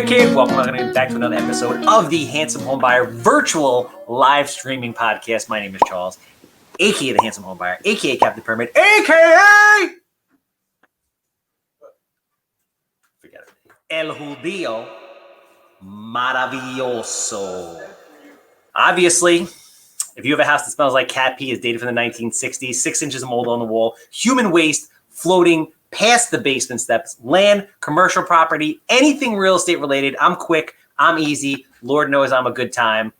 kid. Welcome back to another episode of the Handsome Homebuyer virtual live streaming podcast. My name is Charles, aka the Handsome Homebuyer, aka Captain Permit, aka forget it, El Judío Maravilloso. Obviously, if you have a house that smells like cat pee, is dated from the 1960s, 6 inches of mold on the wall, human waste floating past the basement steps, land, commercial property, anything real estate related, I'm quick, I'm easy. Lord knows I'm a good time.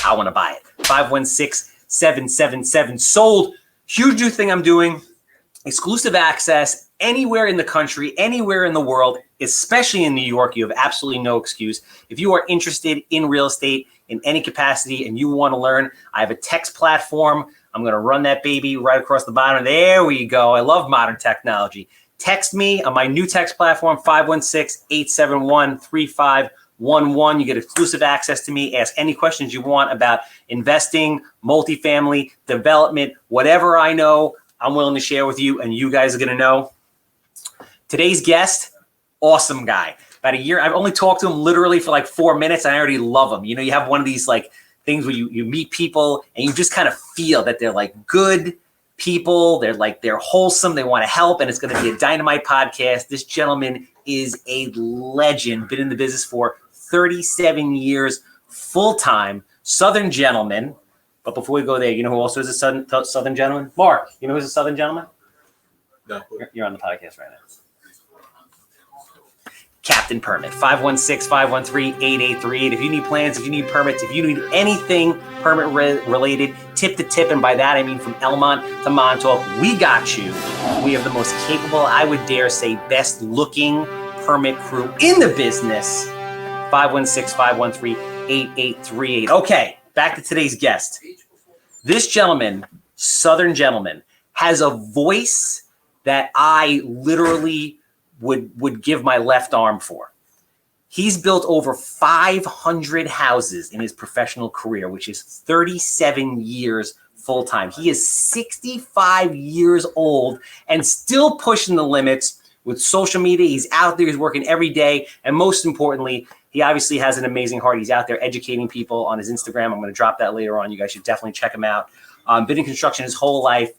I want to buy it. 516-777 sold. Huge new thing I'm doing. Exclusive access anywhere in the country, anywhere in the world, especially in New York. You have absolutely no excuse. If you are interested in real estate in any capacity and you want to learn, I have a text platform. I'm going to run that baby right across the bottom. There we go. I love modern technology. Text me on my new text platform, 516-871-3511. You get exclusive access to me. Ask any questions you want about investing, multifamily, development, whatever I know, I'm willing to share with you, and you guys are going to know. Today's guest, awesome guy. About a year, I've only talked to him literally for like 4 minutes, and I already love him. You know, you have one of these like things where you meet people, and you just kind of feel that they're like good people, they're wholesome, they want to help, and it's going to be a dynamite podcast. This gentleman is a legend, been in the business for 37 years, full-time, Southern gentleman. But before we go there, you know who also is a Southern gentleman? Mark, you know who's a Southern gentleman? No. You're on the podcast right now. Captain Permit, 516-513-8838. If you need plans, if you need permits, if you need anything permit related, tip to tip, and by that I mean from Elmont to Montauk, we got you. We have the most capable, I would dare say, best looking permit crew in the business. 516-513-8838. Okay, back to today's guest. This gentleman, Southern gentleman, has a voice that I literally would give my left arm for. He's built over 500 houses in his professional career, which is 37 years full-time. He is 65 years old and still pushing the limits with social media. He's out there, he's working every day. And most importantly, he obviously has an amazing heart. He's out there educating people on his Instagram. I'm going to drop that later on. You guys should definitely check him out. Been in construction his whole life.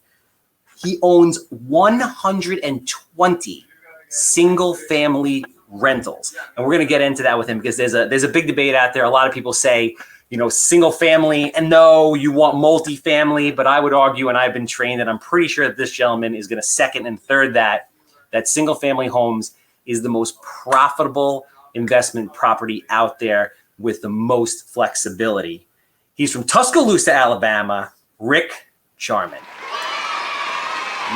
He owns 120 single family rentals. And we're going to get into that with him because there's a big debate out there. A lot of people say, you know, single family, and no, you want multifamily, but I would argue, and I've been trained, and I'm pretty sure that this gentleman is going to second and third that single family homes is the most profitable investment property out there with the most flexibility. He's from Tuscaloosa, Alabama, Rick Jarman.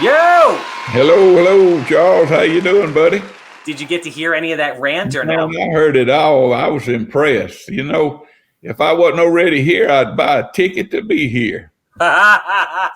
Yo! Hello, Charles. How you doing, buddy? Did you get to hear any of that rant or no? I heard it all. I was impressed. You know, if I wasn't already here, I'd buy a ticket to be here. I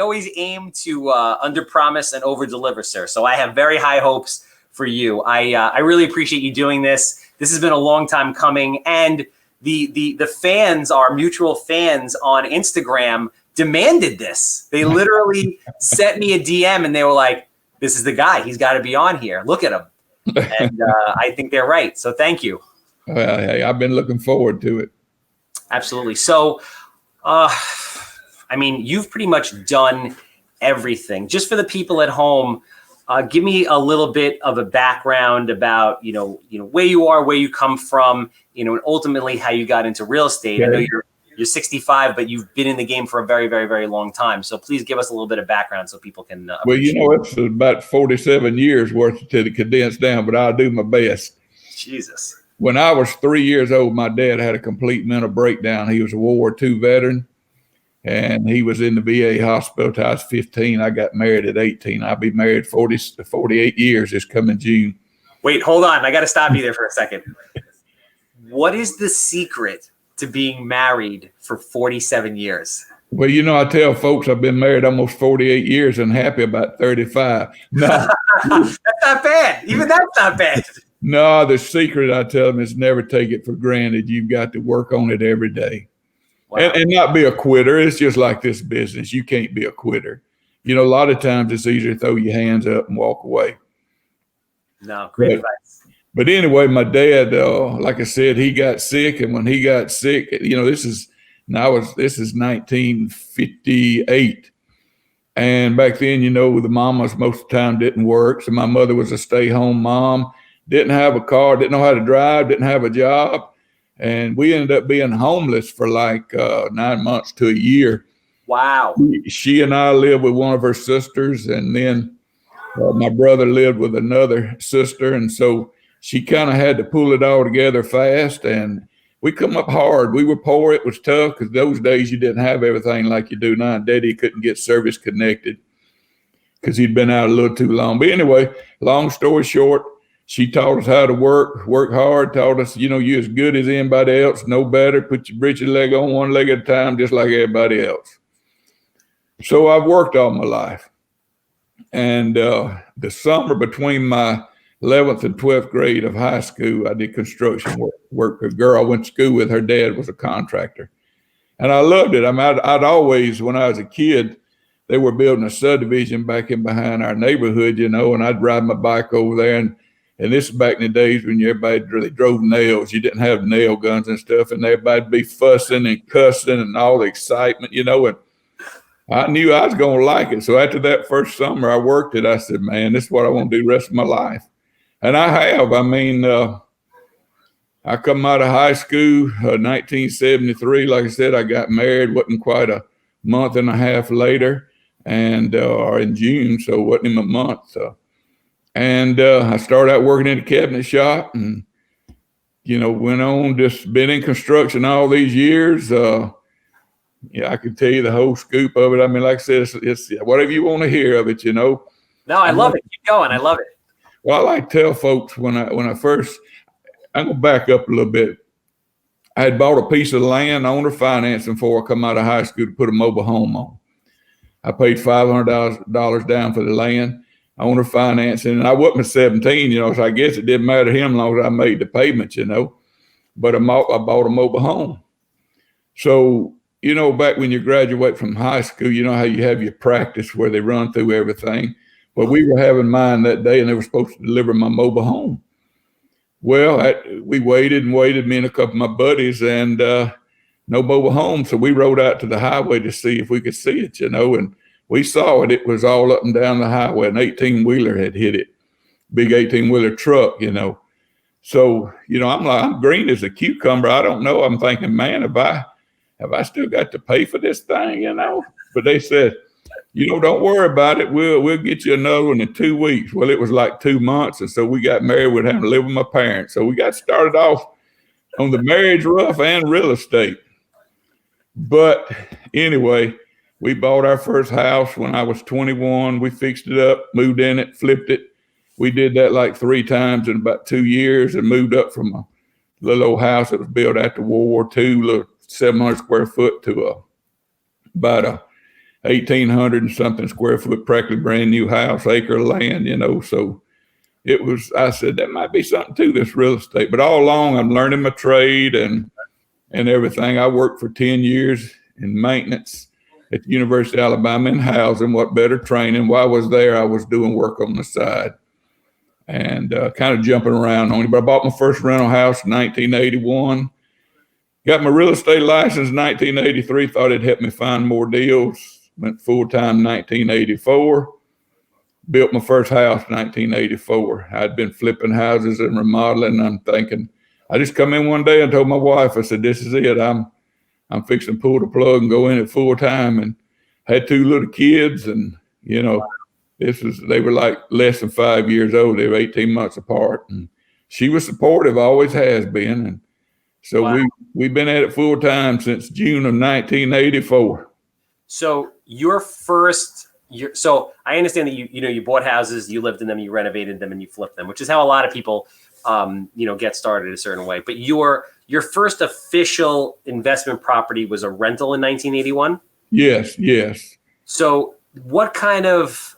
always aim to under-promise and over-deliver, sir. So I have very high hopes for you. I really appreciate you doing this. This has been a long time coming, and the fans, our mutual fans on Instagram, demanded this. They literally sent me a DM and they were like, this is the guy. He's got to be on here. Look at him. And I think they're right. So thank you. Well, hey, I've been looking forward to it. Absolutely. So, I mean, you've pretty much done everything. Just for the people at home, give me a little bit of a background about, you know, where you are, where you come from, you know, and ultimately how you got into real estate. Okay. I know you're 65, but you've been in the game for a very, very, very long time. So please give us a little bit of background so people can. Well, you know, it's about 47 years worth to condense down, but I'll do my best. Jesus. When I was 3 years old, my dad had a complete mental breakdown. He was a World War II veteran, and he was in the VA hospital till I was 15. I got married at 18. I'll be married 48 years this coming June. Wait, hold on. I got to stop you there for a second. What is the secret to being married for 47 years? Well, you know, I tell folks I've been married almost 48 years and happy about 35. No, that's not bad. Even that's not bad. No, the secret, I tell them, is never take it for granted. You've got to work on it every day. Wow. And not be a quitter. It's just like this business. You can't be a quitter. You know, a lot of times it's easier to throw your hands up and walk away. No, great advice. But anyway, my dad, like I said, he got sick, and when he got sick, this is 1958, and back then, the mamas most of the time didn't work, so my mother was a stay-home mom, didn't have a car, didn't know how to drive, didn't have a job, and we ended up being homeless for like 9 months to a year. Wow. She and I lived with one of her sisters, and then my brother lived with another sister, and so she kind of had to pull it all together fast, and we come up hard. We were poor. It was tough because those days you didn't have everything like you do now. Daddy couldn't get service connected because he'd been out a little too long. But anyway, long story short, she taught us how to work hard, taught us, you're as good as anybody else, no better. Put your britches leg on one leg at a time, just like everybody else. So I've worked all my life. And the summer between my 11th and 12th grade of high school, I did construction work. A girl I went to school with, her dad was a contractor. And I loved it. I mean, I'd always, when I was a kid, they were building a subdivision back in behind our neighborhood, and I'd ride my bike over there. And this is back in the days when everybody really drove nails. You didn't have nail guns and stuff, and everybody'd be fussing and cussing and all the excitement, and I knew I was going to like it. So after that first summer I worked it, I said, man, this is what I want to do the rest of my life. And I have. I mean, I come out of high school, 1973. Like I said, I got married, wasn't quite a month and a half later, and or in June, so it wasn't even a month. And I started out working in a cabinet shop, and went on, just been in construction all these years. I could tell you the whole scoop of it. I mean, like I said, it's whatever you want to hear of it, No, I love it. Keep going. I love it. Well, I like to tell folks when I first, I'm going to back up a little bit. I had bought a piece of land, owner financing before I come out of high school to put a mobile home on. I paid $500 down for the land, owner financing, and I wasn't 17, so I guess it didn't matter to him as long as I made the payments, but I bought a mobile home. So, back when you graduate from high school, how you have your practice where they run through everything. Well, we were having mine that day, and they were supposed to deliver my mobile home. Well, we waited, me and a couple of my buddies, and no mobile home. So we rode out to the highway to see if we could see it, and we saw it. It was all up and down the highway. An 18-wheeler had hit it, big 18-wheeler truck, So, I'm green as a cucumber. I don't know. I'm thinking, man, have I still got to pay for this thing, But they said, don't worry about it. We'll get you another one in 2 weeks. Well, it was like 2 months. And so we got married. We'd have to live with my parents. So we got started off on the marriage rough and real estate. But anyway, we bought our first house when I was 21. We fixed it up, moved in it, flipped it. We did that like 3 times in about 2 years and moved up from a little old house that was built after World War II, little 700 square foot to about a 1,800 and something square foot, practically brand new house, acre of land, So it was, I said, that might be something to this real estate. But all along, I'm learning my trade and everything. I worked for 10 years in maintenance at the University of Alabama in housing. What better training? While I was there, I was doing work on the side and kind of jumping around on it. But I bought my first rental house in 1981. Got my real estate license in 1983, thought it'd help me find more deals. Went full-time in 1984. Built my first house in 1984. I'd been flipping houses and remodeling. I'm thinking, I just come in one day and told my wife, I said, this is it. I'm fixing to pull the plug and go in it full-time. And had 2 little kids, and, they were like less than 5 years old. They were 18 months apart. And she was supportive, always has been. And so wow. We've been at it full time since June of 1984. So so I understand that you bought houses, you lived in them, you renovated them, and you flipped them, which is how a lot of people get started a certain way. But your first official investment property was a rental in 1981? Yes. So what kind of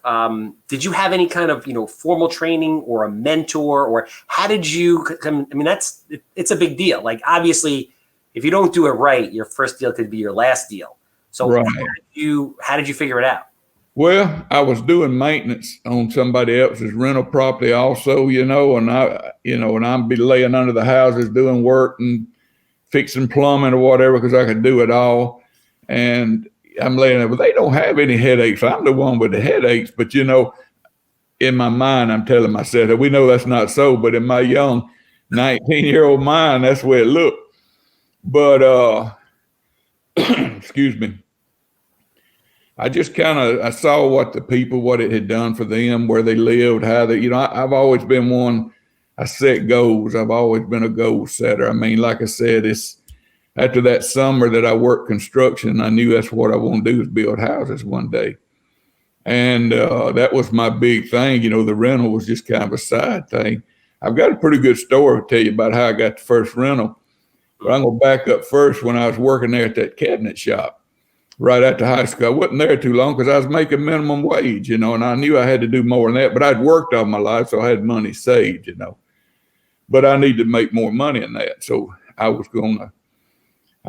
did you have any kind of formal training or a mentor, or how did you come? I mean, it's a big deal. Like, obviously, if you don't do it right, your first deal could be your last deal. So right. How did you figure it out? Well, I was doing maintenance on somebody else's rental property also, and I'd be laying under the houses doing work and fixing plumbing or whatever because I could do it all. And I'm laying there, but they don't have any headaches. I'm the one with the headaches. But, in my mind, I'm telling myself that we know that's not so. But in my young 19-year-old mind, that's the way it looked. But, excuse me. I just I saw what it had done for them, where they lived, how they, I've always been one, I set goals. I've always been a goal setter. I mean, like I said, it's after that summer that I worked construction, I knew that's what I want to do is build houses one day. And that was my big thing. The rental was just kind of a side thing. I've got a pretty good story to tell you about how I got the first rental. But I'm going to back up first when I was working there at that cabinet shop. Right after high school. I wasn't there too long because I was making minimum wage, and I knew I had to do more than that, but I'd worked all my life, so I had money saved, but I needed to make more money than that. So I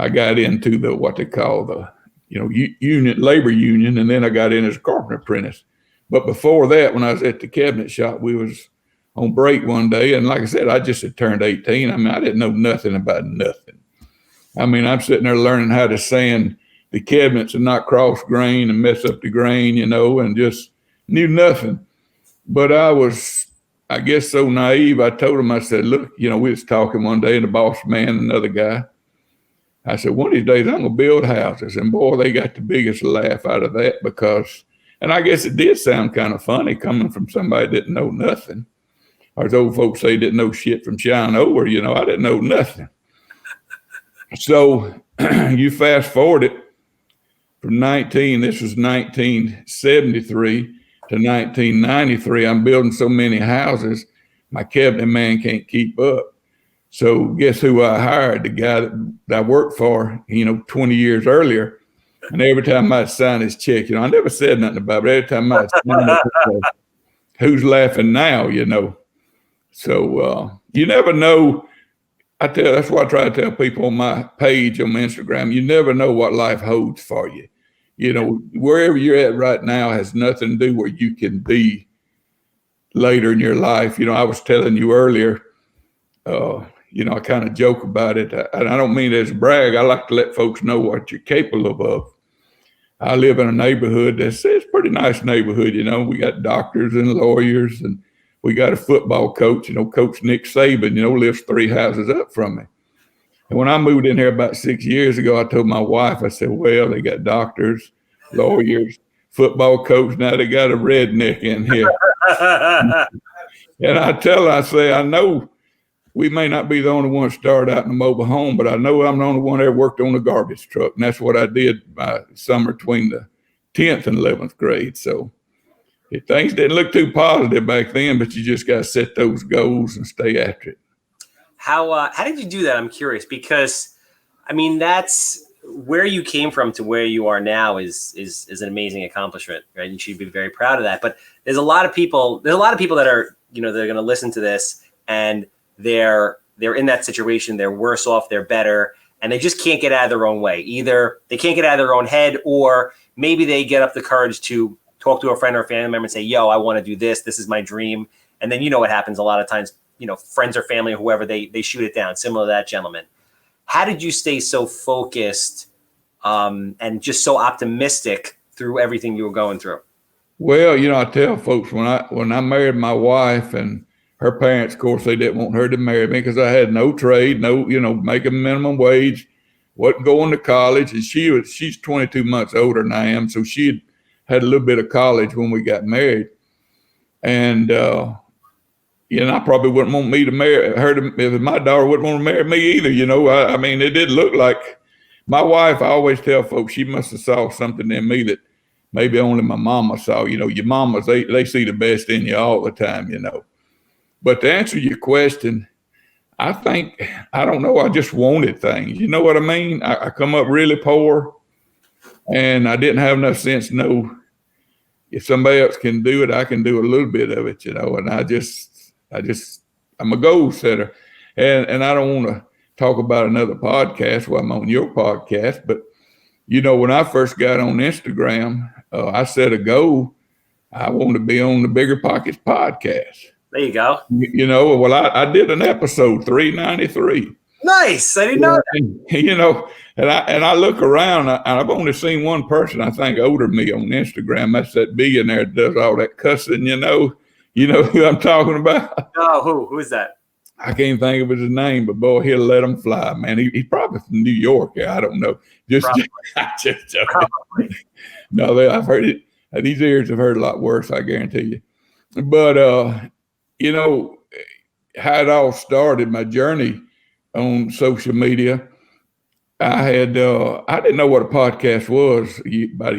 got into what they call the, labor union. And then I got in as a carpenter apprentice. But before that, when I was at the cabinet shop, we was on break one day. And like I said, I just had turned 18. I mean, I didn't know nothing about nothing. I mean, I'm sitting there learning how to sand the cabinets and not cross grain and mess up the grain, and just knew nothing. But I was, I guess, so naive. I told him, I said, look, we was talking one day, and the boss man, another guy, I said, one of these days I'm going to build houses. And boy, they got the biggest laugh out of that because, and I guess it did sound kind of funny coming from somebody that didn't know nothing. Or as old folks say, didn't know shit from shine over, I didn't know nothing. So you fast forward it. This was 1973 to 1993. I'm building so many houses, my cabinet man can't keep up. So guess who I hired? The guy that I worked for, 20 years earlier. And every time I'd sign his check, I never said nothing about it. Every time I'd sign it, who's laughing now, So you never know. That's why I try to tell people on my page on Instagram, you never know what life holds for you. Wherever you're at right now has nothing to do where you can be later in your life. I was telling you earlier, I kind of joke about it. And I don't mean it as a brag. I like to let folks know what you're capable of. I live in a neighborhood it's a pretty nice neighborhood. We got doctors and lawyers, and we got a football coach, Coach Nick Saban, lives 3 houses up from me. And when I moved in here about 6 years ago, I told my wife, I said, well, they got doctors, lawyers, football coach. Now they got a redneck in here. And I tell her, I say, I know we may not be the only one started out in a mobile home, but I know I'm the only one that ever worked on a garbage truck. And that's what I did my summer between the 10th and 11th grade. So things didn't look too positive back then, but you just got to set those goals and stay after it. How did you do that? I'm curious because, I mean, that's where you came from to where you are now is an amazing accomplishment, right? You should be very proud of that. But there's a lot of people that are, they're going to listen to this and they're in that situation. They're worse off. They're better. And they just can't get out of their own way. Either they can't get out of their own head, or maybe they get up the courage to talk to a friend or a family member and say, yo, I want to do this. This is my dream. And then what happens a lot of times, friends or family or whoever, they shoot it down, similar to that gentleman. How did you stay so focused and just so optimistic through everything you were going through? Well, I tell folks when I married my wife, and her parents, of course, they didn't want her to marry me because I had no trade, making minimum wage, wasn't going to college. And she's 22 months older than I am. So she had a little bit of college when we got married. And, I probably wouldn't want me to marry her. If my daughter wouldn't want to marry me either, I mean, it didn't look like my wife. I always tell folks she must have saw something in me that maybe only my mama saw. Your mamas, they see the best in you all the time, But to answer your question, I don't know, I just wanted things. You know what I mean? I come up really poor, and I didn't have enough sense to know if somebody else can do it, I can do a little bit of it, and I'm a goal setter. And I don't want to talk about another podcast while I'm on your podcast, but when I first got on Instagram, I set a goal. I want to be on the Bigger Pockets podcast. There you go. Well, I did an episode 393. Nice. I didn't know that. And I look around, and I've only seen one person, I think, older than me on Instagram. That's that billionaire that does all that cussing, You know who I'm talking about? Oh, who is that? I can't think of his name, but boy, he'll let him fly, man. He's probably from New York. I don't know. Just no, I've heard it. These ears have heard a lot worse, I guarantee you. But how it all started, my journey on social media. I didn't know what a podcast was about a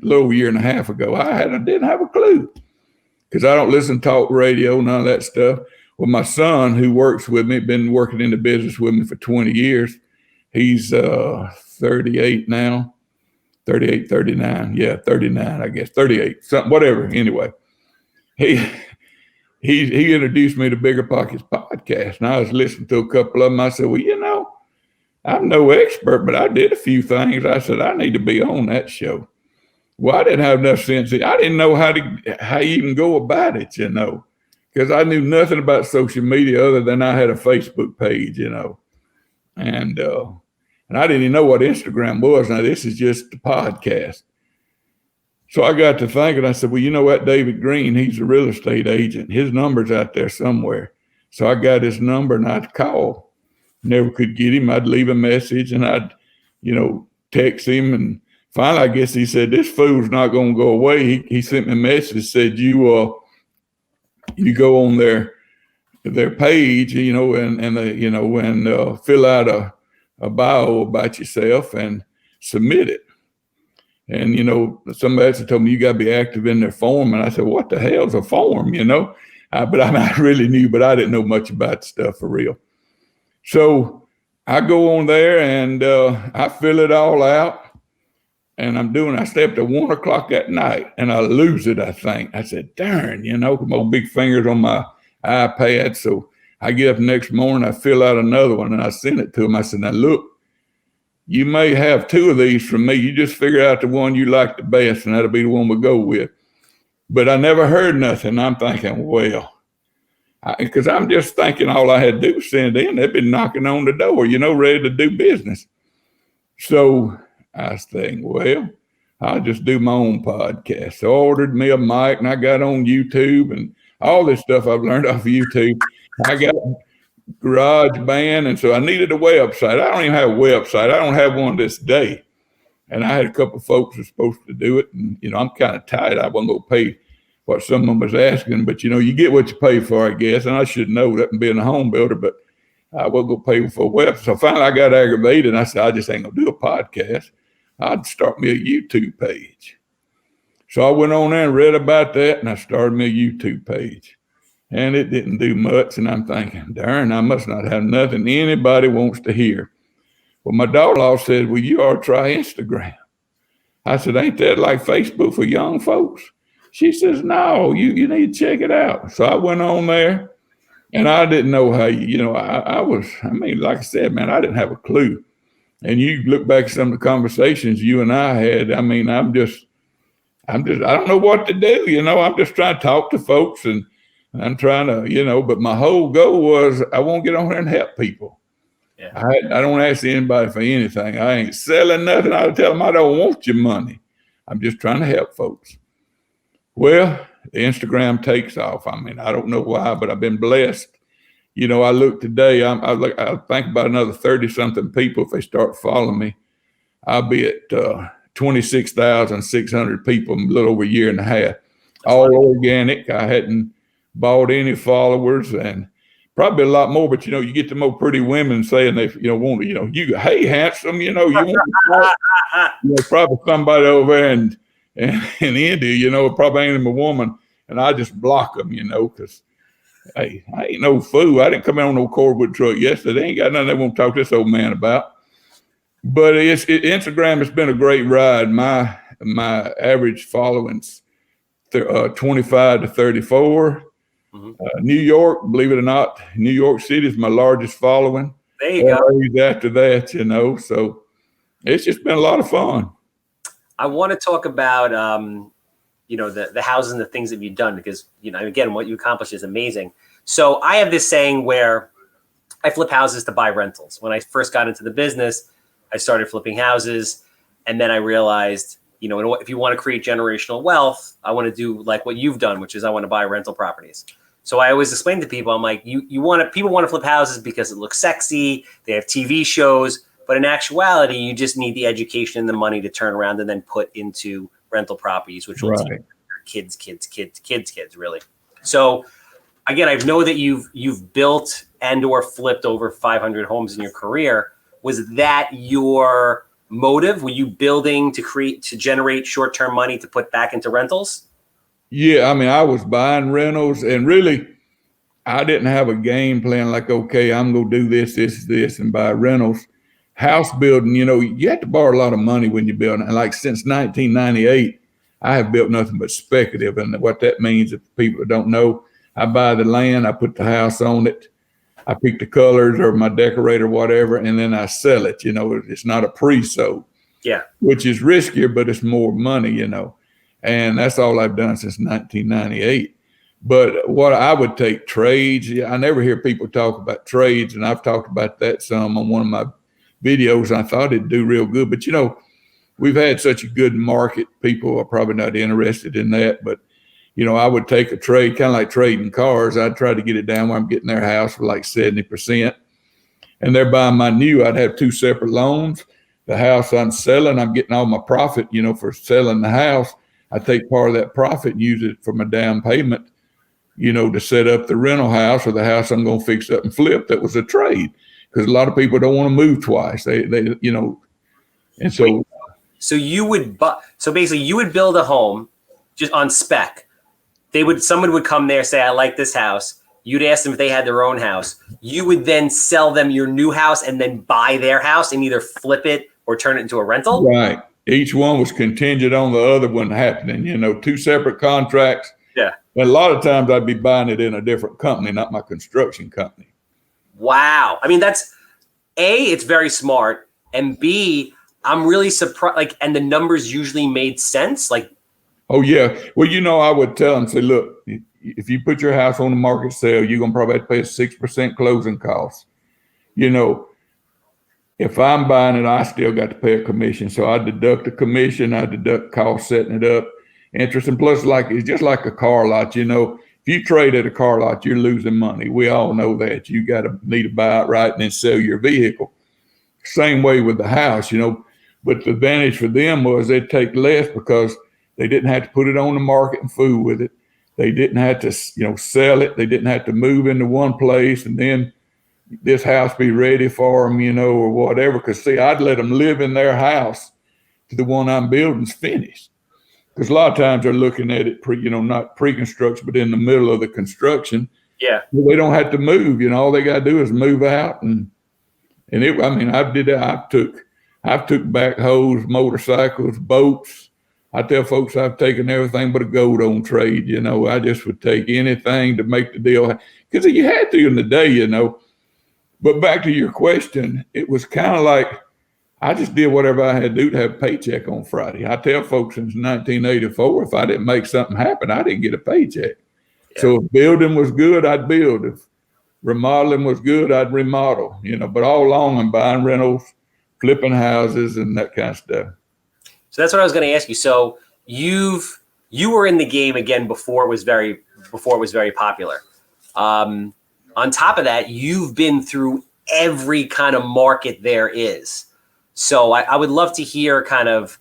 little year and a half ago. I didn't have a clue because I don't listen to talk radio, none of that stuff. Well, my son, who works with me, been working in the business with me for 20 years. He's 38 now, 38, 39. Yeah, 39, I guess, 38, something, whatever. Anyway, he introduced me to Bigger Pockets podcast, and I was listening to a couple of them. I said, well, I'm no expert, but I did a few things. I said, I need to be on that show. Well, I didn't have enough sense. I didn't know how you even go about it, because I knew nothing about social media other than I had a Facebook page, and I didn't even know what Instagram was. Now, this is just a podcast. So I got to thinking, I said, well, you know what, David Green, he's a real estate agent. His number's out there somewhere. So I got his number and I'd call. Never could get him. I'd leave a message and I'd, text him. And finally, I guess he said, this fool's not going to go away. He sent me a message, said, you go on their page, and fill out a bio about yourself and submit it. And, somebody else told me you got to be active in their form. And I said, what the hell's a form, But I really knew, but I didn't know much about stuff for real. So I go on there and I fill it all out. And I stay up to 1 o'clock at night and I lose it, I think. I said, darn, my big fingers on my iPad. So I get up the next morning, I fill out another one and I send it to him. I said, now look, you may have 2 of these from me. You just figure out the one you like the best and that'll be the one we go with. But I never heard nothing. I'm thinking, well, because I'm just thinking all I had to do was send it in. They've been knocking on the door, ready to do business. So I was thinking, well, I'll just do my own podcast. So I ordered me a mic and I got on YouTube and all this stuff I've learned off of YouTube. I got GarageBand, and so I needed a website. I don't even have a website. I don't have one this day. And I had a couple of folks who were supposed to do it. And, I'm kind of tired. I wasn't going to pay what someone was asking. But, you get what you pay for, I guess. And I should know that from being a home builder. But I wasn't going to pay for a website. So finally I got aggravated. And I said, I just ain't going to do a podcast. I'd start me a YouTube page. So I went on there and read about that. And I started me a YouTube page. And it didn't do much. And I'm thinking, darn, I must not have nothing anybody wants to hear. Well, my daughter-in-law said, well, you ought to try Instagram. I said, ain't that like Facebook for young folks? She says, no, you need to check it out. So I went on there and I didn't know how, like I said, man, I didn't have a clue. And you look back at some of the conversations you and I had, I don't know what to do. I'm just trying to talk to folks and I'm trying to, but my whole goal was I won't get on here and help people. Yeah. I don't ask anybody for anything. I ain't selling nothing. I tell them I don't want your money. I'm just trying to help folks. Well, the Instagram takes off. I don't know why, but I've been blessed. I look today, I think about another 30-something people. If they start following me, I'll be at 26,600 people in a little over a year and a half. That's all funny. Organic. I hadn't bought any followers and probably a lot more, but you get the more pretty women saying they want to, hey, handsome, you want to probably somebody over there in India, probably ain't even a woman, and I just block them, because hey, I ain't no fool. I didn't come in on no Corwood truck yesterday. They ain't got nothing they want to talk to this old man about. But Instagram has been a great ride. My average following's 25 to 34. New York, believe it or not, New York City is my largest following. There you go. After that, so It's just been a lot of fun. I want to talk about, the houses and the things that you've done, because, again, what you accomplished is amazing. So I have this saying where I flip houses to buy rentals. When I first got into the business, I started flipping houses, and then I realized, if you want to create generational wealth, I want to do like what you've done, which is I want to buy rental properties. So I always explain to people, I'm like, people want to flip houses because it looks sexy, they have TV shows, but in actuality, you just need the education and the money to turn around and then put into rental properties, which will teach your kids, really. So again, I know that you've built and or flipped over 500 homes in your career. Was that your motive? Were you building to generate short-term money to put back into rentals? Yeah, I mean, I was buying rentals, and really, I didn't have a game plan like, okay, I'm going to do this, and buy rentals. House building, you have to borrow a lot of money when you build. And like since 1998, I have built nothing but speculative. And what that means, if people don't know, I buy the land, I put the house on it, I pick the colors or my decorator, whatever, and then I sell it. It's not a pre-sold. Yeah. Which is riskier, but it's more money, And that's all I've done since 1998. But what I would take trades. I never hear people talk about trades, and I've talked about that some on one of my videos. I thought it'd do real good, but we've had such a good market. People are probably not interested in that, but I would take a trade, kind of like trading cars. I'd try to get it down where I'm getting their house for like 70%, and they're buying my new. I'd have two separate loans. The house I'm selling, I'm getting all my profit, for selling the house. I take part of that profit and use it for my down payment, to set up the rental house or the house I'm going to fix up and flip. That was a trade, because a lot of people don't want to move twice. They and so. So basically you would build a home just on spec. Someone would come there, say, I like this house. You'd ask them if they had their own house. You would then sell them your new house and then buy their house and either flip it or turn it into a rental. Right. Each one was contingent on the other one happening, two separate contracts. Yeah. And a lot of times I'd be buying it in a different company, not my construction company. Wow. I mean, that's A, it's very smart. And B, I'm really surprised. And the numbers usually made sense. Oh, yeah. Well, I would tell them, say, look, if you put your house on the market sale, you're going to probably have to pay a 6% closing costs. If I'm buying it, I still got to pay a commission. So I deduct a commission, I deduct costs setting it up, interest, and plus, it's just like a car lot. If you trade at a car lot, you're losing money. We all know that. You need to buy it right and then sell your vehicle. Same way with the house, But the advantage for them was they'd take less because they didn't have to put it on the market and fool with it. They didn't have to, sell it. They didn't have to move into one place and then this house be ready for them, or whatever. Because see, I'd let them live in their house to the one I'm building's finished. Because a lot of times they're looking at it not pre-construction, but in the middle of the construction. Yeah. They don't have to move. All they got to do is move out and I did that. I've took backhoes, motorcycles, boats. I tell folks I've taken everything but a goat on trade. I just would take anything to make the deal, because you had to in the day, But back to your question, it was kind of like I just did whatever I had to do to have a paycheck on Friday. I tell folks since 1984, if I didn't make something happen, I didn't get a paycheck. Yeah. So if building was good, I'd build. If remodeling was good, I'd remodel. But all along I'm buying rentals, flipping houses, and that kind of stuff. So that's what I was going to ask you. So you were in the game again before it was very popular. On top of that, you've been through every kind of market there is. So I would love to hear kind of,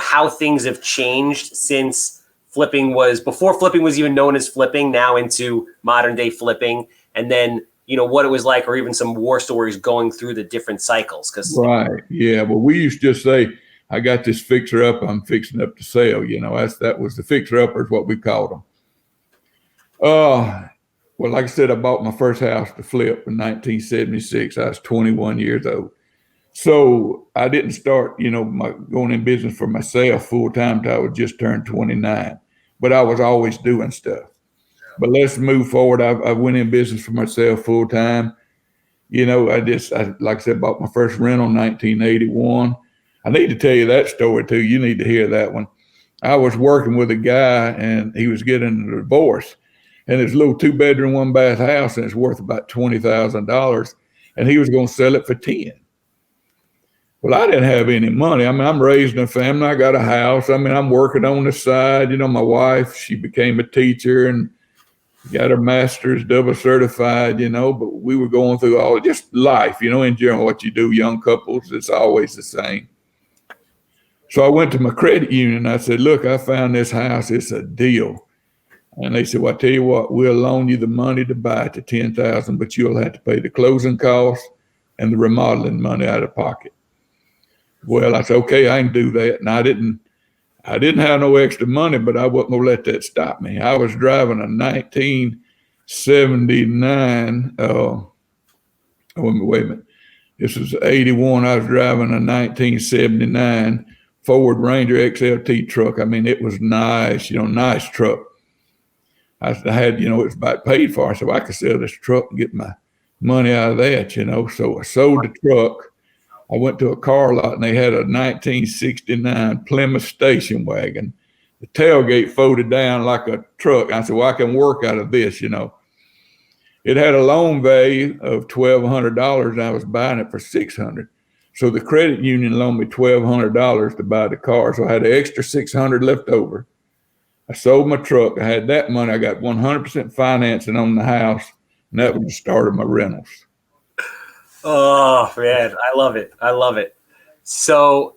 how things have changed since before flipping was even known as flipping, now into modern day flipping. And then, what it was like, or even some war stories going through the different cycles. Right. Yeah. Well, we used to just say, I got this fixer up, I'm fixing up to sell. That was the fixer uppers, what we called them. Well, like I said, I bought my first house to flip in 1976. I was 21 years old. So I didn't start, going in business for myself full time till I was just turned 29. But I was always doing stuff. But let's move forward. I went in business for myself full time. Like I said, bought my first rental in 1981. I need to tell you that story too. You need to hear that one. I was working with a guy and he was getting a divorce, and it's a little 2-bedroom, 1-bath house, and it's worth about $20,000, and he was going to sell it for 10. Well, I didn't have any money. I mean, I'm raising a family. I got a house. I mean, I'm working on the side. You know, my wife, she became a teacher and got her master's, double certified, you know, but we were going through all just life, you know, in general, what you do, young couples, it's always the same. So I went to my credit union. I said, look, I found this house. It's a deal. And they said, well, I tell you what, we'll loan you the money to buy it to $10,000, but you'll have to pay the closing costs and the remodeling money out of pocket. Well, I said, okay, I can do that. And I didn't have no extra money, but I wasn't gonna let that stop me. I was driving a 1979, wait a minute. This was 81. I was driving a 1979 Ford Ranger XLT truck. I mean, it was nice, you know, nice truck. I had, you know, it was about paid for, so I could sell this truck and get my money out of that, you know. So I sold the truck. I went to a car lot and they had a 1969 Plymouth station wagon. The tailgate folded down like a truck. I said, well, I can work out of this, you know. It had a loan value of $1,200 and I was buying it for $600. So the credit union loaned me $1,200 to buy the car. So I had an extra $600 left over. I sold my truck. I had that money. I got 100% financing on the house, and that was the start of my rentals. Oh man, I love it. I love it. So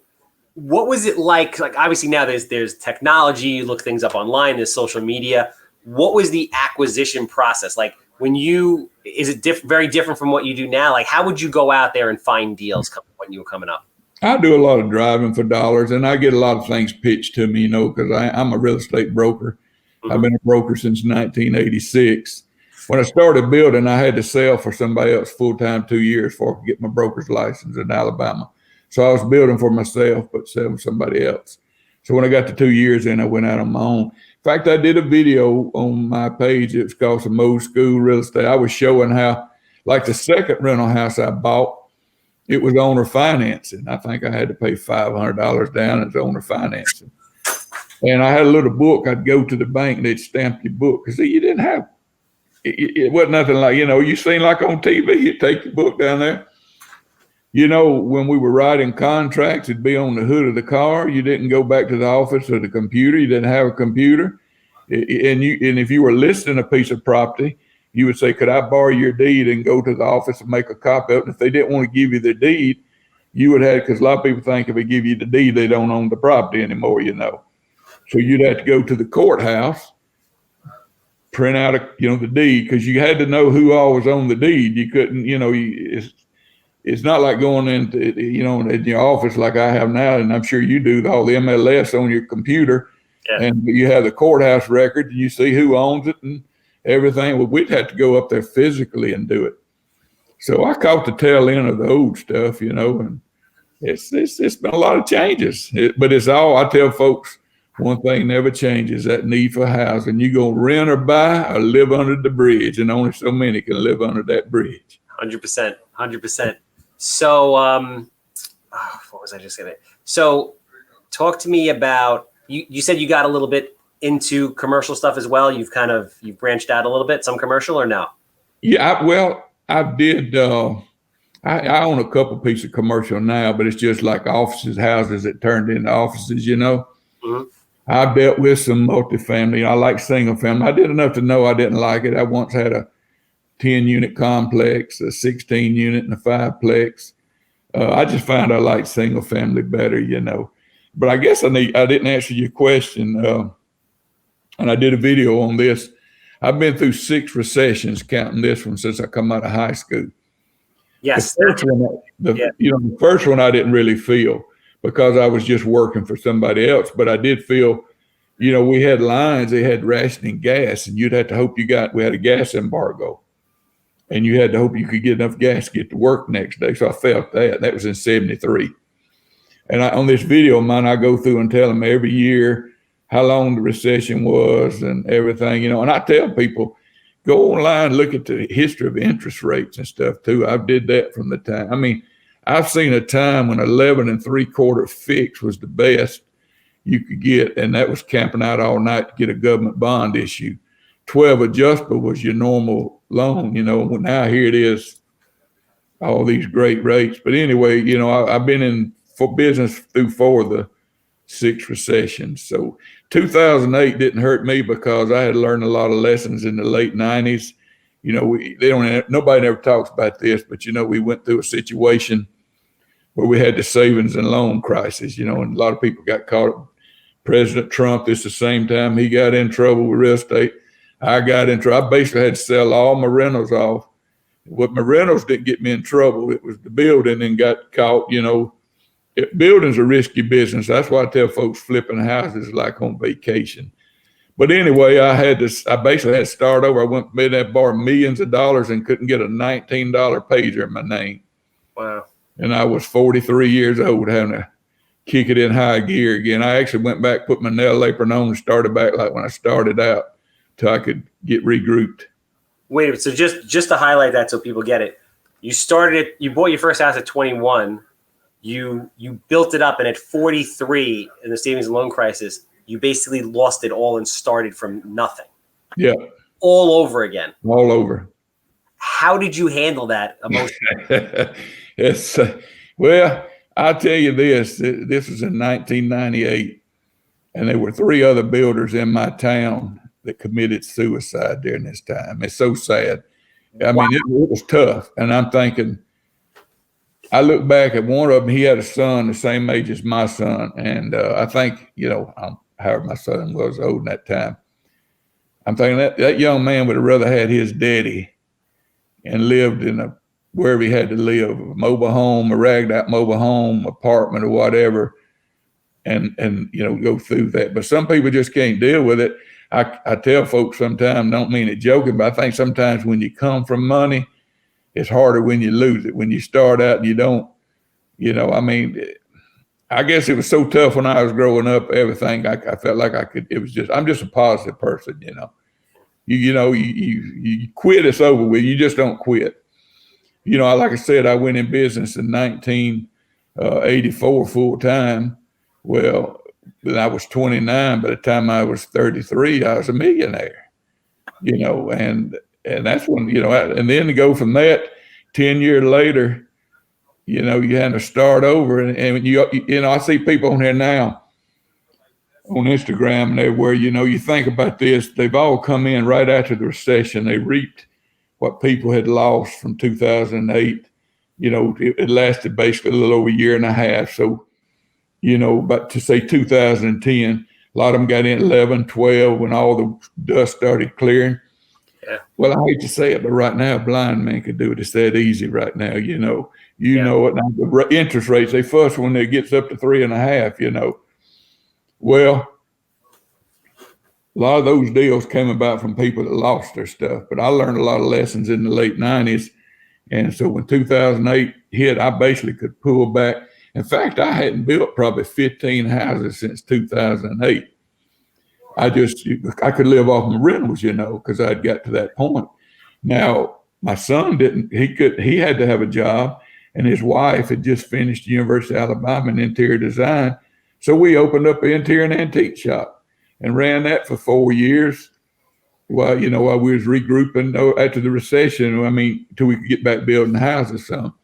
what was it like? Like obviously now there's technology, you look things up online, there's social media. What was the acquisition process? Like is it very different from what you do now? Like how would you go out there and find deals when you were coming up? I do a lot of driving for dollars, and I get a lot of things pitched to me, you know, because I'm a real estate broker. Mm-hmm. I've been a broker since 1986. When I started building, I had to sell for somebody else full-time 2 years before I could get my broker's license in Alabama. So I was building for myself, but selling for somebody else. So when I got to 2 years in, I went out on my own. In fact, I did a video on my page. It was called Some Old School Real Estate. I was showing how, like the second rental house I bought, it was owner financing. I think I had to pay $500 down as owner financing. And I had a little book. I'd go to the bank and they'd stamp your book. Because you didn't have, it wasn't nothing like, you know, you seen like on TV, you take your book down there. You know, when we were writing contracts, it'd be on the hood of the car. You didn't go back to the office or the computer. You didn't have a computer. And if you were listing a piece of property, you would say, could I borrow your deed and go to the office and make a copy of it? If they didn't want to give you the deed, you would have, because a lot of people think if they give you the deed, they don't own the property anymore, you know. So you'd have to go to the courthouse, print out, the deed, because you had to know who all was on the deed. You couldn't, it's not like going into, in your office like I have now, and I'm sure you do, all the MLS on your computer, and you have the courthouse record, and you see who owns it and everything. Well, we'd have to go up there physically and do it. So I caught the tail end of the old stuff, and it's been a lot of changes. But it's all, I tell folks, one thing never changes, that need for housing. You go rent or buy or live under the bridge, and only so many can live under that bridge. 100%. So, what was I just saying? So talk to me about, you said you got a little bit into commercial stuff as well. You've branched out a little bit, some commercial or no? Yeah, I did. I own a couple pieces of commercial now, but it's just like offices, houses that turned into offices, Mm-hmm. I dealt with some multifamily. I like single family. I did enough to know I didn't like it. I once had a 10-unit complex, a 16-unit, and a 5-plex. I just found I like single family better, But I guess I didn't answer your question. And I did a video on this. I've been through 6 recessions, counting this one since I come out of high school. Yes. The first one I didn't really feel because I was just working for somebody else. But I did feel, we had lines, they had rationing gas, and you'd have to hope we had a gas embargo. And you had to hope you could get enough gas to get to work next day. So I felt that. That was in 73. And on this video of mine, I go through and tell them every year how long the recession was and everything, And I tell people, go online, look at the history of interest rates and stuff too. I did that from the time. I've seen a time when 11 3/4 fixed was the best you could get, and that was camping out all night to get a government bond issue. 12 adjustable was your normal loan. Now here it is, all these great rates. But anyway, I've been in for business through 4 of the 6 recessions. So 2008 didn't hurt me because I had learned a lot of lessons in the late 90s. Nobody ever talks about this, but we went through a situation where we had the savings and loan crisis, and a lot of people got caught. President Trump, this the same time he got in trouble with real estate. I got in trouble. I basically had to sell all my rentals off. What my rentals didn't get me in trouble. It was the building and got caught. Building's a risky business. That's why I tell folks flipping houses is like on vacation. But anyway, I basically had to start over. I went to that bar millions of dollars and couldn't get a $19 pager in my name. Wow. And I was 43 years old, having to kick it in high gear again. I actually went back, put my nail apron on, and started back like when I started out till I could get regrouped. Wait, so just to highlight that so people get it, you bought your first house at 21. You built it up, and at 43 in the savings and loan crisis, you basically lost it all and started from nothing. Yeah. All over again. All over. How did you handle that emotionally? Well, I'll tell you this. This was in 1998, and there were 3 other builders in my town that committed suicide during this time. It's so sad. I mean, it was tough. And I'm thinking, I look back at one of them, he had a son the same age as my son. And I think, however my son was old in that time, I'm thinking that young man would have rather had his daddy and lived in wherever he had to live, a mobile home, a ragged out mobile home, apartment or whatever, and go through that. But some people just can't deal with it. I tell folks sometimes, don't mean it joking, but I think sometimes when you come from money, it's harder when you lose it. When you start out and you don't, I guess it was so tough when I was growing up, everything, I felt like I'm just a positive person, You quit, it's over with. You just don't quit. Like I said, I went in business in 1984 full time. Well, when I was 29, by the time I was 33, I was a millionaire, and that's when, and then to go from that 10 years later, you had to start over. And I see people on here now on Instagram and everywhere, you think about this, they've all come in right after the recession. They reaped what people had lost from 2008. It lasted basically a little over a year and a half. So, but to say 2010, a lot of them got in 11, 12 when all the dust started clearing. Yeah. Well, I hate to say it, but right now, a blind man could do it. It's that easy right now, You know it. Now, the interest rates, they fuss when it gets up to 3.5, Well, a lot of those deals came about from people that lost their stuff. But I learned a lot of lessons in the late 90s. And so when 2008 hit, I basically could pull back. In fact, I hadn't built probably 15 houses since 2008. I could live off my rentals, because I'd got to that point. Now, my son he had to have a job, and his wife had just finished University of Alabama in interior design. So we opened up an interior and antique shop and ran that for 4 years while we was regrouping after the recession. Till we could get back building houses some.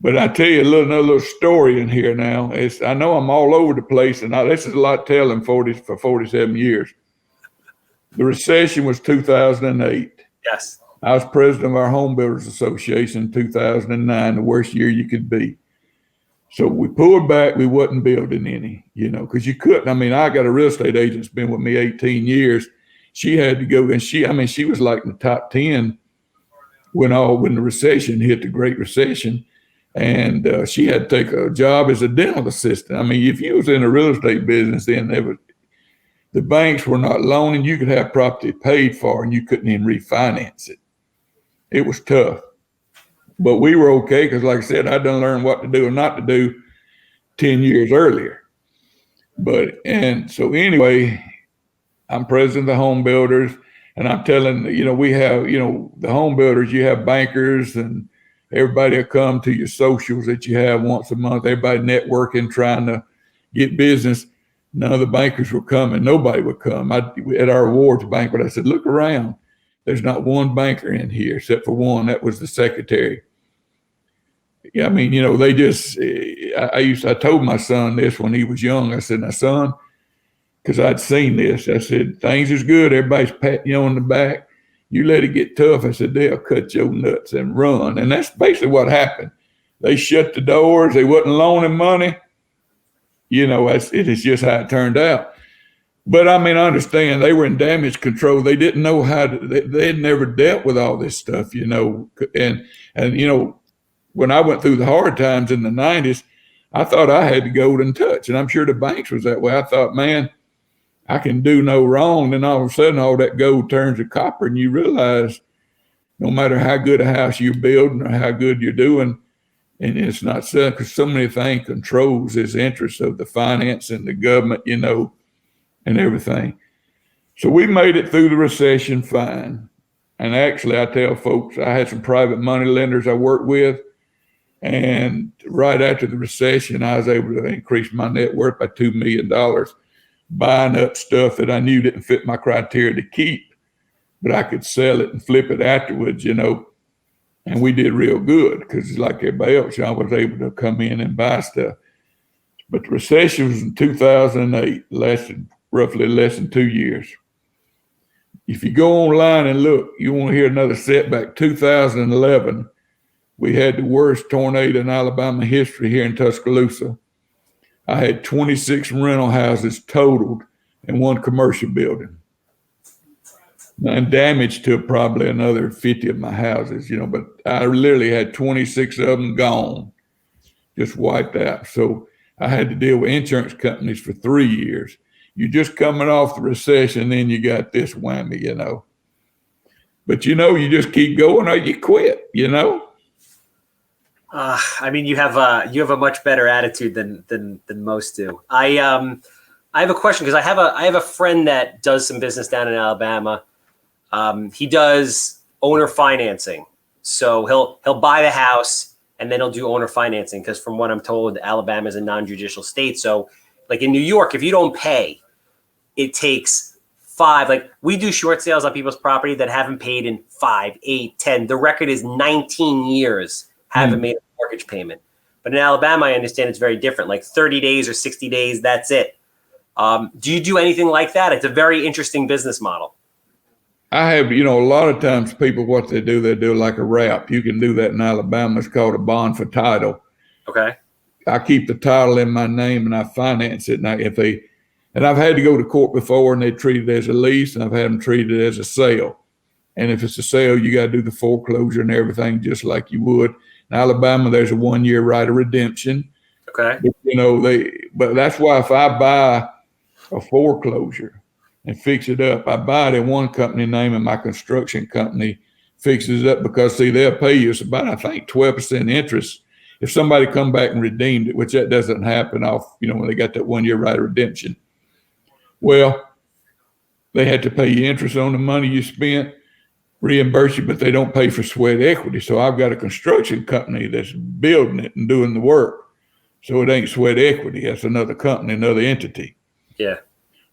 But I tell you another little story in here now. I know I'm all over the place, and this is a lot telling for 47 years. The recession was 2008. Yes. I was president of our Home Builders Association in 2009, the worst year you could be. So we pulled back. We wasn't building any, because you couldn't. I got a real estate agent that's been with me 18 years. She had to go, and she was like in the top 10 when the recession hit, the Great Recession. And she had to take a job as a dental assistant. If you was in a real estate business, then the banks were not loaning. You could have property paid for, and you couldn't even refinance it. It was tough. But we were okay because, like I said, I done learned what to do and not to do 10 years earlier. And so anyway, I'm president of the home builders, and I'm telling, we have, the home builders, you have bankers and everybody will come to your socials that you have once a month. Everybody networking, trying to get business. None of the bankers were coming. Nobody would come. At our awards banquet, I said, look around. There's not one banker in here except for one. That was the secretary. Yeah, I mean, they just, I told my son this when he was young. I said, now, son, because I'd seen this, I said, things is good. Everybody's patting you on the back. You let it get tough. I said, they'll cut your nuts and run. And that's basically what happened. They shut the doors. They wasn't loaning money. It is just how it turned out. But I mean, I understand they were in damage control. They didn't know how to, they had never dealt with all this stuff, and when I went through the hard times in the 90s, I thought I had the golden touch, and I'm sure the banks was that way. I thought, man, I can do no wrong. Then all of a sudden, all that gold turns to copper, and you realize no matter how good a house you're building or how good you're doing, and it's not selling, because so many things controls this interest of the finance and the government, and everything. So we made it through the recession fine. And actually, I tell folks, I had some private money lenders I worked with. And right after the recession, I was able to increase my net worth by $2 million, buying up stuff that I knew didn't fit my criteria to keep, but I could sell it and flip it afterwards, and we did real good because like everybody else, I was able to come in and buy stuff. But the recession was in 2008, lasted roughly less than 2 years. If you go online and look, you want to hear another setback. 2011, we had the worst tornado in Alabama history here in Tuscaloosa. I had 26 rental houses totaled and one commercial building. And damage to probably another 50 of my houses, but I literally had 26 of them gone, just wiped out. So I had to deal with insurance companies for 3 years. You're just coming off the recession, then you got this whammy, But you just keep going or you quit, I mean, you have a much better attitude than most do. I have a question because I have a friend that does some business down in Alabama. He does owner financing, so he'll buy the house and then he'll do owner financing because from what I'm told, Alabama is a non-judicial state. So, like in New York, if you don't pay, it takes 5. Like we do short sales on people's property that haven't paid in 5, 8, 10. The record is 19 years haven't made a mortgage payment. But in Alabama, I understand it's very different. Like 30 days or 60 days, that's it. Do you do anything like that? It's a very interesting business model. I have, a lot of times people, what they do like a wrap. You can do that in Alabama. It's called a bond for title. Okay. I keep the title in my name and I finance it. And I've had to go to court before and they treat it as a lease, and I've had them treat it as a sale. And if it's a sale, you got to do the foreclosure and everything just like you would. In Alabama, there's a 1-year right of redemption. Okay. But, but that's why if I buy a foreclosure and fix it up, I buy it in one company name and my construction company fixes it up because, see, they'll pay you about, I think, 12% interest if somebody come back and redeemed it, which that doesn't happen off, when they got that 1-year right of redemption. Well, they had to pay you interest on the money you spent, reimburse you, but they don't pay for sweat equity. So I've got a construction company that's building it and doing the work. So it ain't sweat equity. That's another company, another entity. Yeah.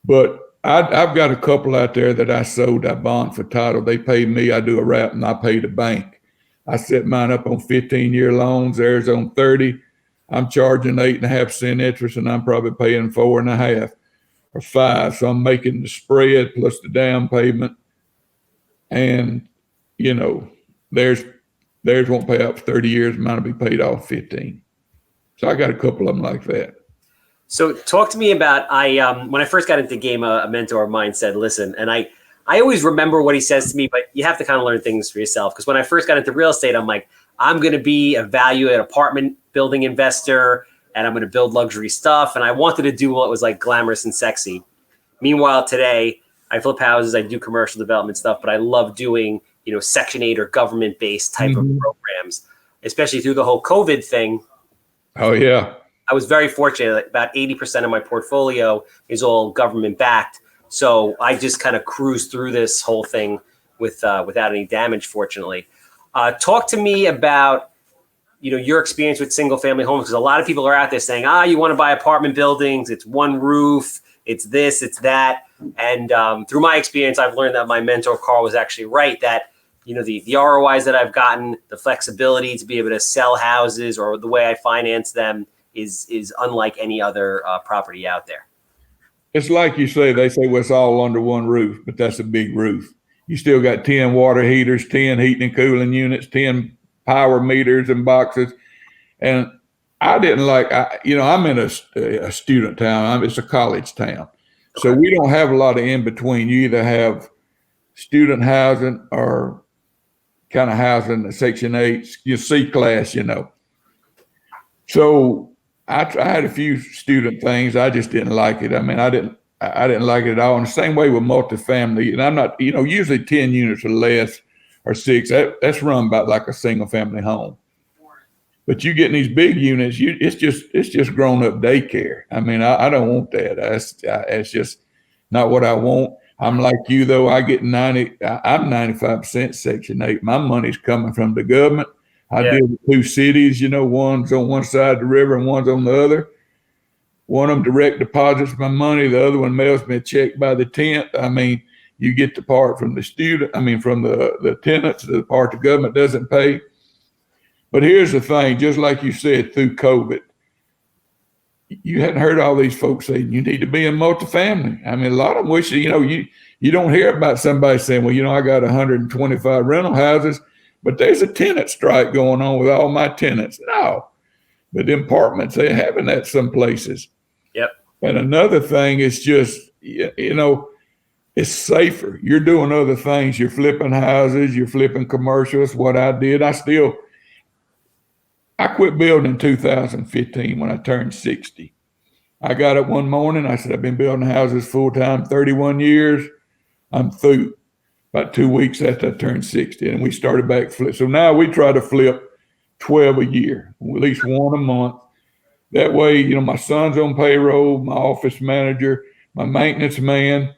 But I've got a couple out there that I sold that bond for title. They pay me, I do a wrap, and I pay the bank. I set mine up on 15-year loans. Theirs on 30. I'm charging 8.5% interest, and I'm probably paying 4.5 or 5. So I'm making the spread plus the down payment. And, theirs won't pay out for 30 years. Mine will be paid off 15. So I got a couple of them like that. So talk to me about, when I first got into the game, a mentor of mine said, listen, and I always remember what he says to me, but you have to kind of learn things for yourself. Because when I first got into real estate, I'm like, I'm going to be a value-add apartment building investor, and I'm going to build luxury stuff. And I wanted to do what was like glamorous and sexy. Meanwhile, today, I flip houses, I do commercial development stuff, but I love doing, Section 8 or government-based type of programs, especially through the whole COVID thing. Oh, yeah. I was very fortunate. Like about 80% of my portfolio is all government-backed. So I just kind of cruised through this whole thing without any damage, fortunately. Talk to me about your experience with single family homes, because a lot of people are out there saying, you want to buy apartment buildings. It's one roof. It's this, it's that. And through my experience, I've learned that my mentor, Carl, was actually right, that, the ROIs that I've gotten, the flexibility to be able to sell houses or the way I finance them is unlike any other property out there. It's like you say, they say, well, it's all under one roof, but that's a big roof. You still got 10 water heaters, 10 heating and cooling units, 10 power meters and boxes. And I didn't like, I'm in a student town. It's a college town. So we don't have a lot of in between. You either have student housing or kind of housing, Section 8, your C class, So I had a few student things. I just didn't like it. I mean, I didn't like it at all. And the same way with multifamily. And I'm not, usually 10 units or less or 6. That's run by like a single family home. But you getting these big units, it's just grown up daycare. I mean, I don't want that. It's just not what I want. I'm like you though. I'm 95% Section 8. My money's coming from the government. I deal with 2 cities, one's on one side of the river and one's on the other. One of them direct deposits my money. The other one mails me a check by the 10th. I mean, you get the part from from the tenants, the part the government doesn't pay. But here's the thing, just like you said, through COVID, you hadn't heard all these folks saying you need to be in multifamily. I mean, a lot of them wish, you don't hear about somebody saying, well, I got 125 rental houses, but there's a tenant strike going on with all my tenants. No, but the apartments, they're having that some places. Yep. And another thing is just, it's safer. You're doing other things. You're flipping houses. You're flipping commercials. What I did, I quit building in 2015 when I turned 60. I got up one morning. I said, I've been building houses full time, 31 years. I'm through. About 2 weeks after I turned 60, and we started back flip. So now we try to flip 12 a year, at least one a month. That way, my son's on payroll, my office manager, my maintenance man.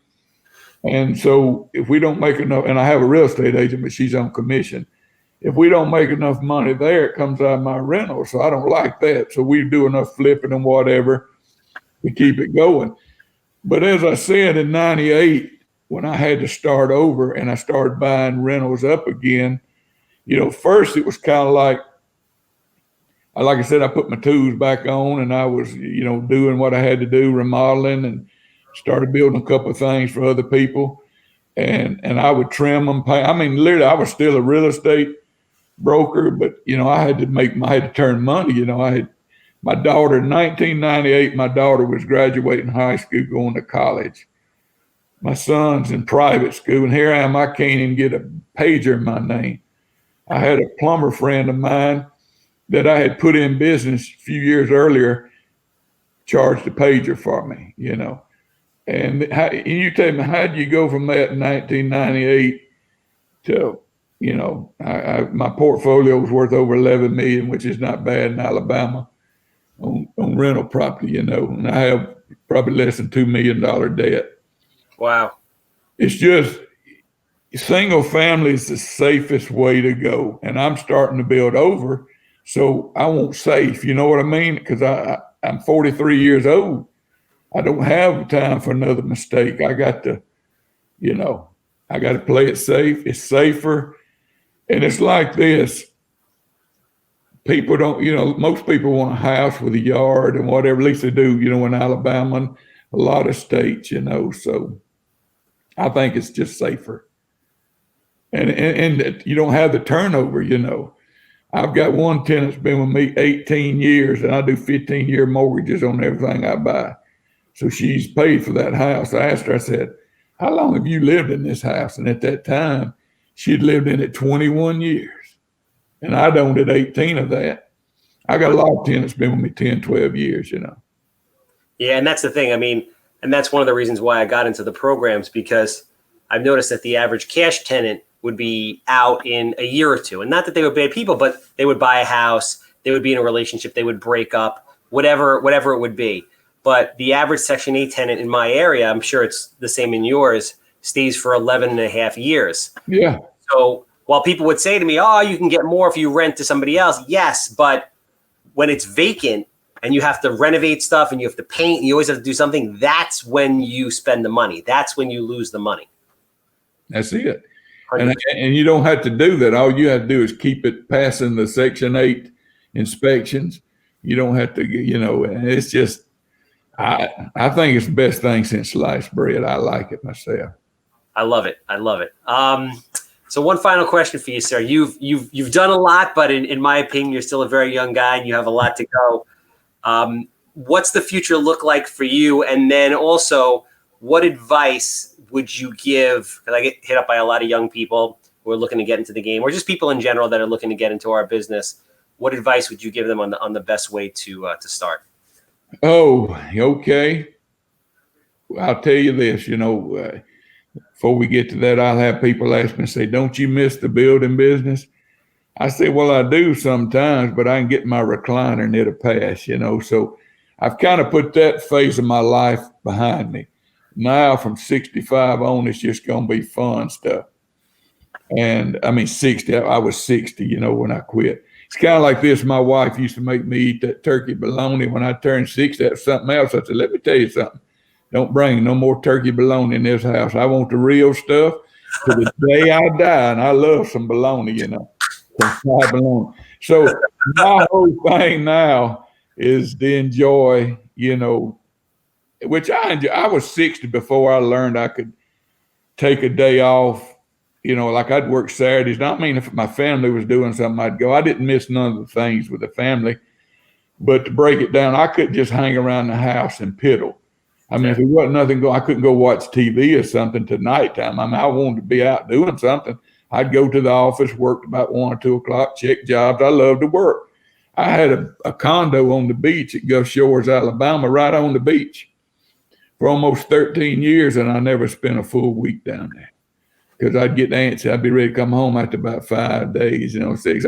And so if we don't make enough, and I have a real estate agent, but she's on commission. If we don't make enough money there, it comes out of my rental. So I don't like that. So we do enough flipping and whatever to keep it going. But as I said, in 98, when I had to start over and I started buying rentals up again, first it was kind of like I said, I put my tools back on and I was, doing what I had to do, remodeling, and started building a couple of things for other people. And I would trim them. Literally, I was still a real estate broker, but, I had to turn money. I had my daughter in 1998, my daughter was graduating high school, going to college. My son's in private school, and here I am. I can't even get a pager in my name. I had a plumber friend of mine that I had put in business a few years earlier, charged a pager for me, And you tell me, how do you go from that in 1998 to, my portfolio was worth over 11 million, which is not bad in Alabama on rental property, and I have probably less than $2 million debt. Wow. It's just single family is the safest way to go. And I'm starting to build over. So I want safe. You know what I mean? Because I'm 43 years old. I don't have time for another mistake. I got to play it safe. It's safer. And it's like this. People don't, most people want a house with a yard and whatever. At least they do, in Alabama and a lot of states, so I think it's just safer. And you don't have the turnover, I've got one tenant that's been with me 18 years, and I do 15-year mortgages on everything I buy. So she's paid for that house. I asked her, I said, how long have you lived in this house? And at that time, she'd lived in it 21 years. And I'd owned it 18 of that. I got a lot of tenants been with me 10, 12 years, Yeah, and that's the thing. And that's one of the reasons why I got into the programs, because I've noticed that the average cash tenant would be out in a year or two. And not that they were bad people, but they would buy a house, they would be in a relationship, they would break up, whatever it would be. But the average Section 8 tenant in my area, I'm sure it's the same in yours, stays for 11 and a half years. Yeah. So While people would say to me, oh, you can get more if you rent to somebody else. Yes, but when it's vacant and you have to renovate stuff and you have to paint, and you always have to do something, that's when you spend the money. That's when you lose the money. That's it. And you don't have to do that. All you have to do is keep it passing the Section 8 inspections. You don't have to, it's just, I think it's the best thing since sliced bread. I like it myself. I love it. I love it. So one final question for you, sir. You've done a lot, but in my opinion, you're still a very young guy and you have a lot to go. What's the future look like for you? And then also, what advice would you give? Because I get hit up by a lot of young people who are looking to get into the game, or just people in general that are looking to get into our business. What advice would you give them on the best way to start? Oh, okay. I'll tell you this, before we get to that, I'll have people ask me, say, don't you miss the building business? I say, well, I do sometimes, but I can get my recliner and it'll pass, So I've kind of put that phase of my life behind me. Now from 65 on, it's just going to be fun stuff. And I mean, 60, I was 60, when I quit. It's kind of like this. My wife used to make me eat that turkey bologna. When I turned 60, that's something else. I said, let me tell you something. Don't bring no more turkey bologna in this house. I want the real stuff to the day I die. And I love some bologna, some fried bologna. So my whole thing now is to enjoy, which I enjoy. I was 60 before I learned I could take a day off. Like I'd work Saturdays. Now, I mean, if my family was doing something, I'd go. I didn't miss none of the things with the family. But to break it down, I couldn't just hang around the house and piddle. I mean, if there wasn't nothing going, I couldn't go watch TV or something till nighttime. I mean, I wanted to be out doing something. I'd go to the office, worked about 1 or 2 o'clock, check jobs. I loved to work. I had a condo on the beach at Gulf Shores, Alabama, right on the beach for almost 13 years, and I never spent a full week down there because I'd get antsy. I'd be ready to come home after about 5 days, 6.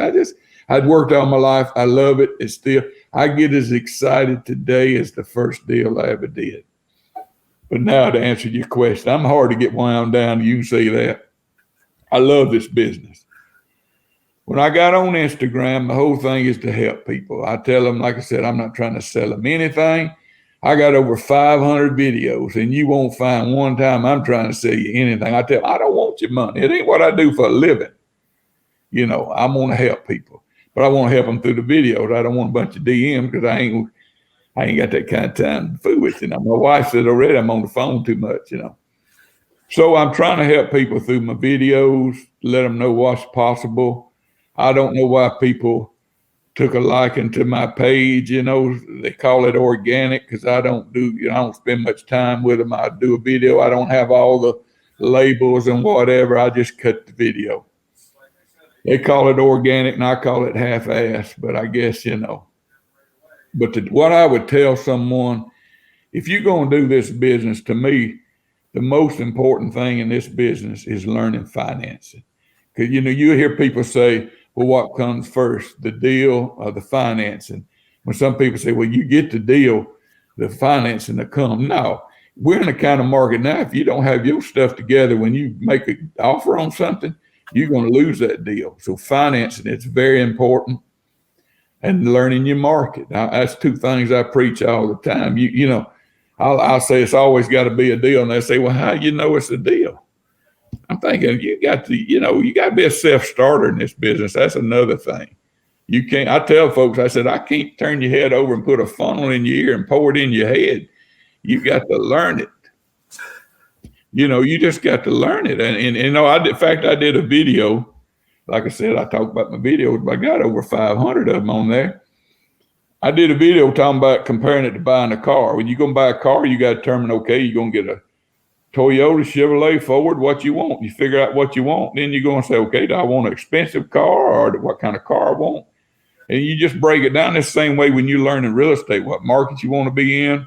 I'd worked all my life. I love it. It's still, I get as excited today as the first deal I ever did. But now to answer your question, I'm hard to get wound down. You can see that. I love this business. When I got on Instagram, the whole thing is to help people. I tell them, like I said, I'm not trying to sell them anything. I got over 500 videos, and you won't find one time I'm trying to sell you anything. I tell them, I don't want your money. It ain't what I do for a living. I want to help people, but I want to help them through the videos. I don't want a bunch of DMs because I ain't got that kind of time to fool with, My wife said already I'm on the phone too much, So I'm trying to help people through my videos, let them know what's possible. I don't know why people took a liking to my page, They call it organic because I don't spend much time with them. I do a video. I don't have all the labels and whatever. I just cut the video. They call it organic and I call it half-assed, but I guess, But what I would tell someone, if you're going to do this business, to me, the most important thing in this business is learning financing. Because, you hear people say, well, what comes first, the deal or the financing? When some people say, well, you get the deal, the financing to come. No, we're in a kind of market now. If you don't have your stuff together, when you make an offer on something, you're going to lose that deal. So financing, it's very important. And learning your market. Now, that's 2 things I preach all the time. I'll say it's always got to be a deal. And they say, well, how you know it's a deal? I'm thinking you got to be a self-starter in this business. That's another thing. You can't, I tell folks, I said, I can't turn your head over and put a funnel in your ear and pour it in your head. You got to learn it. You just got to learn it. And in fact, I did a video. Like I said, I talk about my videos, but I got over 500 of them on there. I did a video talking about comparing it to buying a car. When you're going to buy a car, you got to determine, okay, you're going to get a Toyota, Chevrolet, Ford, what you want. You figure out what you want. Then you're going to say, okay, do I want an expensive car or what kind of car I want? And you just break it down the same way when you learn in real estate, what markets you want to be in.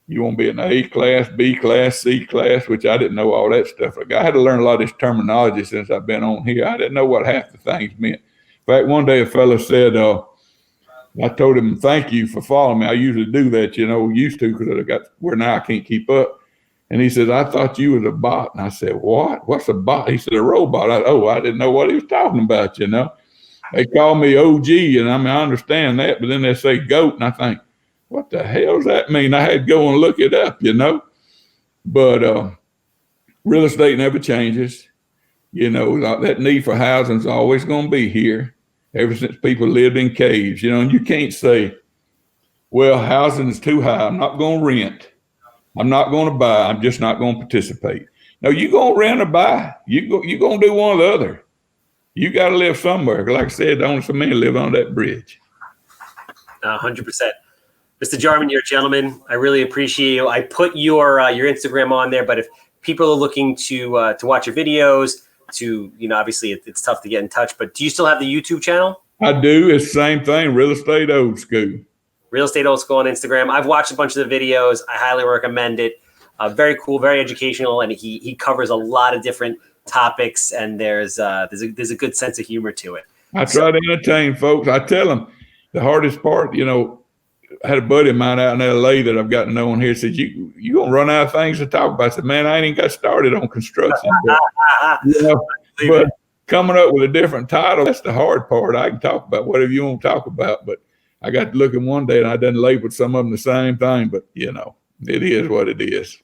You want to be in A class, B class, C class, which I didn't know all that stuff. I had to learn a lot of this terminology since I've been on here. I didn't know what half the things meant. In fact, one day a fellow said, I told him, thank you for following me. I usually do that, used to, because I got where now I can't keep up. And he said, I thought you was a bot. And I said, what? What's a bot? He said, a robot. I didn't know what he was talking about, you know. They call me OG, and I mean, I understand that, but then they say GOAT, and I think, what the hell does that mean? I had to go and look it up, you know. But real estate never changes. You know, that need for housing is always going to be here ever since people lived in caves, you know, and you can't say, well, housing is too high. I'm not going to rent. I'm not going to buy. I'm just not going to participate. No, you're going to rent or buy. You're going to do one or the other. You got to live somewhere. Like I said, only so many live on that bridge. 100%. Mr. Jarman, you're a gentleman. I really appreciate you. I put your Instagram on there, but if people are looking to watch your videos, obviously it's tough to get in touch, but do you still have the YouTube channel? I do. It's the same thing. Real Estate Old School. Real Estate Old School on Instagram. I've watched a bunch of the videos. I highly recommend it. Very cool, very educational, and he covers a lot of different topics, and there's a good sense of humor to it. I try to entertain folks. I tell them the hardest part, you know, I had a buddy of mine out in LA that I've gotten to know on here said, you gonna run out of things to talk about. I said, man, I ain't even got started on construction. But coming up with a different title, that's the hard part. I can talk about whatever you want to talk about, but I got to look at one day and I done labeled some of them the same thing, but you know, it is what it is.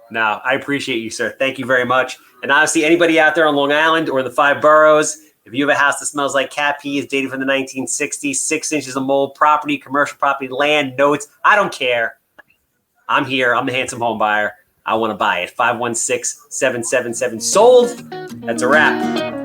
No, I appreciate you, sir. Thank you very much. And honestly, anybody out there on Long Island or the 5 boroughs, if you have a house that smells like cat pee, is dated from the 1960s, 6 inches of mold, property, commercial property, land, notes, I don't care. I'm here. I'm the Handsome Homebuyer. I want to buy it. 516-777 sold. That's a wrap.